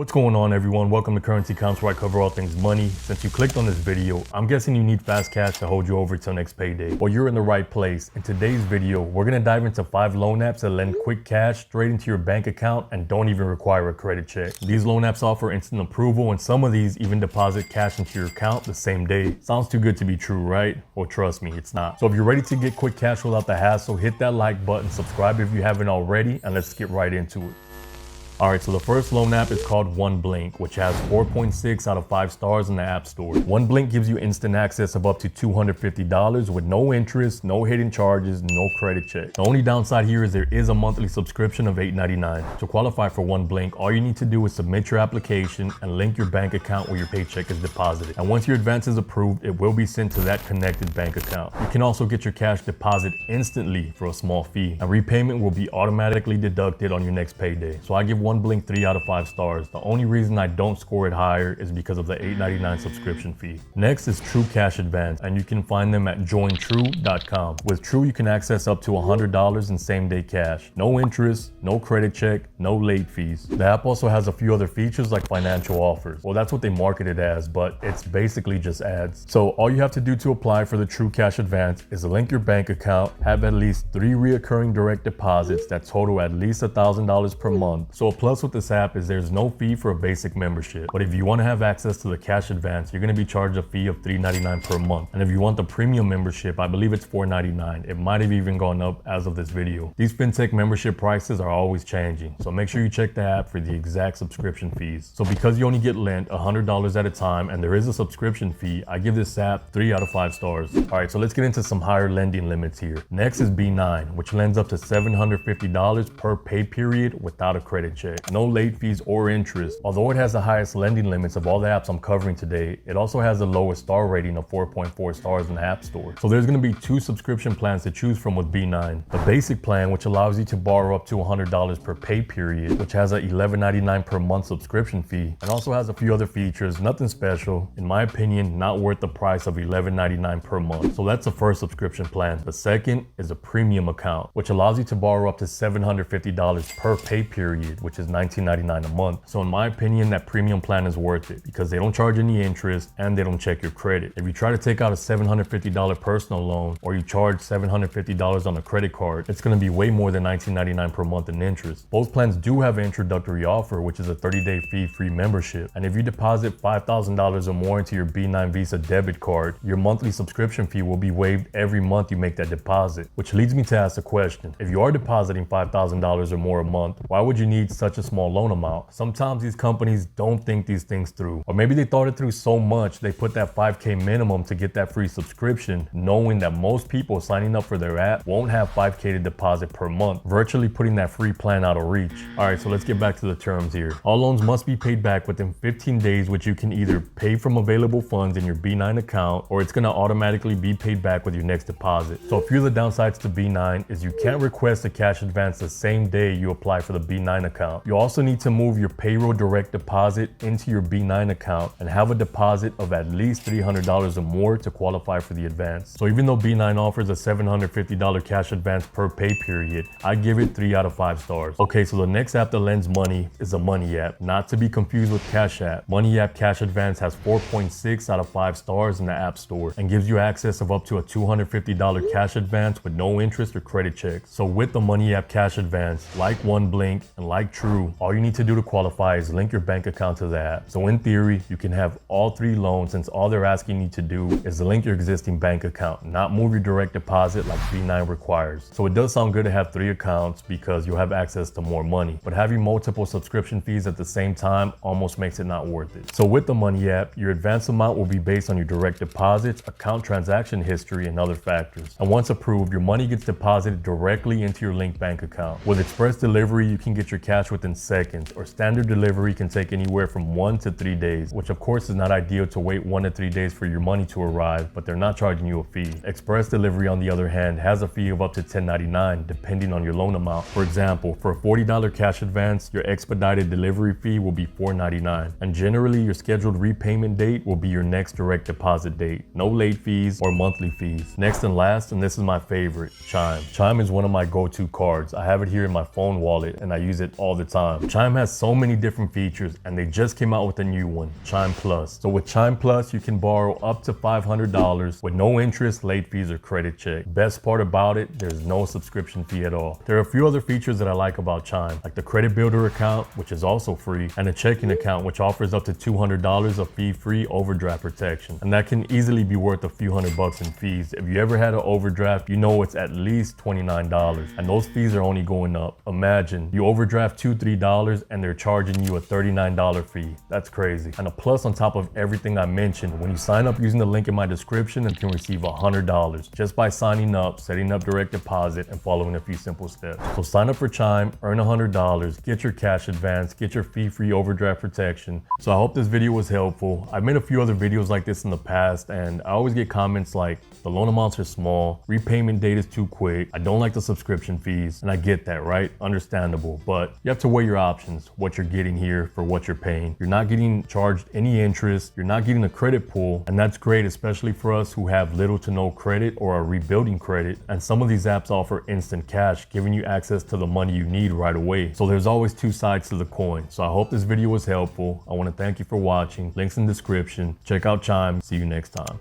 What's going on, everyone? Welcome to Currency Comps, where I cover all things money. Since you clicked on this video, I'm guessing you need fast cash to hold you over till next payday. Well, you're in the right place. In today's video, we're gonna dive into 5 loan apps that lend quick cash straight into your bank account and don't even require a credit check. These loan apps offer instant approval, and some of these even deposit cash into your account the same day. Sounds too good to be true, right? Well, trust me, it's not. So if you're ready to get quick cash without the hassle, hit that like button, subscribe if you haven't already, and let's get right into it. Alright, so the first loan app is called OneBlink, which has 4.6 out of 5 stars in the App Store. OneBlink gives you instant access of up to $250 with no interest, no hidden charges, no credit check. The only downside here is there is a monthly subscription of $8.99. To qualify for OneBlink, all you need to do is submit your application and link your bank account where your paycheck is deposited. And once your advance is approved, it will be sent to that connected bank account. You can also get your cash deposit instantly for a small fee, and repayment will be automatically deducted on your next payday. So I give OneBlink 3 out of 5 stars. The only reason I don't score it higher is because of the $8.99 subscription fee. Next is True Cash Advance, and you can find them at jointrue.com. With True, you can access up to $100 in same-day cash. No interest, no credit check, no late fees. The app also has a few other features like financial offers. Well, that's what they market it as, but it's basically just ads. So all you have to do to apply for the True Cash Advance is link your bank account, have at least 3 reoccurring direct deposits that total at least $1,000 per month. So a plus with this app is there's no fee for a basic membership, but if you want to have access to the cash advance, you're going to be charged a fee of $3.99 per month. And if you want the premium membership, I believe it's $4.99. It might have even gone up as of this video. These fintech membership prices are always changing, so make sure you check the app for the exact subscription fees. So because you only get lent $100 at a time and there is a subscription fee, I give this app 3 out of 5 stars. All right, so let's get into some higher lending limits here. Next is B9, which lends up to $750 per pay period without a credit check. No late fees or interest. Although it has the highest lending limits of all the apps I'm covering today, it also has the lowest star rating of 4.4 stars in the App Store. So there's going to be 2 subscription plans to choose from with B9. The basic plan, which allows you to borrow up to $100 per pay period, which has a $11.99 per month subscription fee, and also has a few other features, nothing special. In my opinion, not worth the price of $11.99 per month. So that's the first subscription plan. The second is a premium account, which allows you to borrow up to $750 per pay period, which is $19.99 a month. So in my opinion, that premium plan is worth it because they don't charge any interest and they don't check your credit. If you try to take out a $750 personal loan or you charge $750 on a credit card, it's going to be way more than $19.99 per month in interest. Both plans do have an introductory offer, which is a 30-day fee-free membership. And if you deposit $5,000 or more into your B9 Visa debit card, your monthly subscription fee will be waived every month you make that deposit. Which leads me to ask a question. If you are depositing $5,000 or more a month, why would you need such a small loan amount? Sometimes these companies don't think these things through, or maybe they thought it through so much they put that $5K minimum to get that free subscription, knowing that most people signing up for their app won't have $5K to deposit per month, virtually putting that free plan out of reach. Alright, so let's get back to the terms here. All loans must be paid back within 15 days, which you can either pay from available funds in your B9 account, or it's going to automatically be paid back with your next deposit. So a few of the downsides to B9 is you can't request a cash advance the same day you apply for the B9 account. You also need to move your payroll direct deposit into your B9 account and have a deposit of at least $300 or more to qualify for the advance. So even though B9 offers a $750 cash advance per pay period, I give it 3 out of 5 stars. Okay, so the next app that lends money is a Money app, not to be confused with Cash App. Money app Cash Advance has 4.6 out of 5 stars in the App Store and gives you access of up to a $250 cash advance with no interest or credit checks. So with the Money app Cash Advance, like OneBlink and like True, all you need to do to qualify is link your bank account to the app. So in theory, you can have all 3 loans, since all they're asking you to do is link your existing bank account, not move your direct deposit like B9 requires. So it does sound good to have 3 accounts because you'll have access to more money, but having multiple subscription fees at the same time almost makes it not worth it. So with the Money app, your advance amount will be based on your direct deposits, account transaction history, and other factors. And once approved, your money gets deposited directly into your linked bank account. With express delivery, you can get your cash within seconds, or standard delivery can take anywhere from 1 to 3 days, which of course is not ideal to wait 1 to 3 days for your money to arrive, but they're not charging you a fee. Express delivery, on the other hand, has a fee of up to $10.99 depending on your loan amount. For example, for a $40 cash advance, your expedited delivery fee will be $4.99, and generally your scheduled repayment date will be your next direct deposit date. No late fees or monthly fees. Next and last, and this is my favorite, Chime. Chime is one of my go-to cards. I have it here in my phone wallet and I use it all the the time. Chime has so many different features and they just came out with a new one, Chime Plus. So with Chime Plus, you can borrow up to $500 with no interest, late fees, or credit check. Best part about it, there's no subscription fee at all. There are a few other features that I like about Chime, like the credit builder account, which is also free, and a checking account, which offers up to $200 of fee-free overdraft protection. And that can easily be worth a few $100 in fees. If you ever had an overdraft, you know it's at least $29, and those fees are only going up. Imagine you overdraft $2-3 and they're charging you a $39 fee. That's crazy. And a plus on top of everything I mentioned, when you sign up using the link in my description, you can receive $100 just by signing up, setting up direct deposit, and following a few simple steps. So sign up for Chime, earn $100, get your cash advance, get your fee-free overdraft protection. So I hope this video was helpful. I've made a few other videos like this in the past, and I always get comments like, the loan amounts are small, repayment date is too quick, I don't like the subscription fees, and I get that, right? Understandable, but you have to weigh your options, what you're getting here for what you're paying. You're not getting charged any interest, you're not getting a credit pull, and that's great, especially for us who have little to no credit or are rebuilding credit. And some of these apps offer instant cash, giving you access to the money you need right away. So there's always two sides to the coin. So I hope this video was helpful. I want to thank you for watching. Links in the description. Check out Chime. See you next time.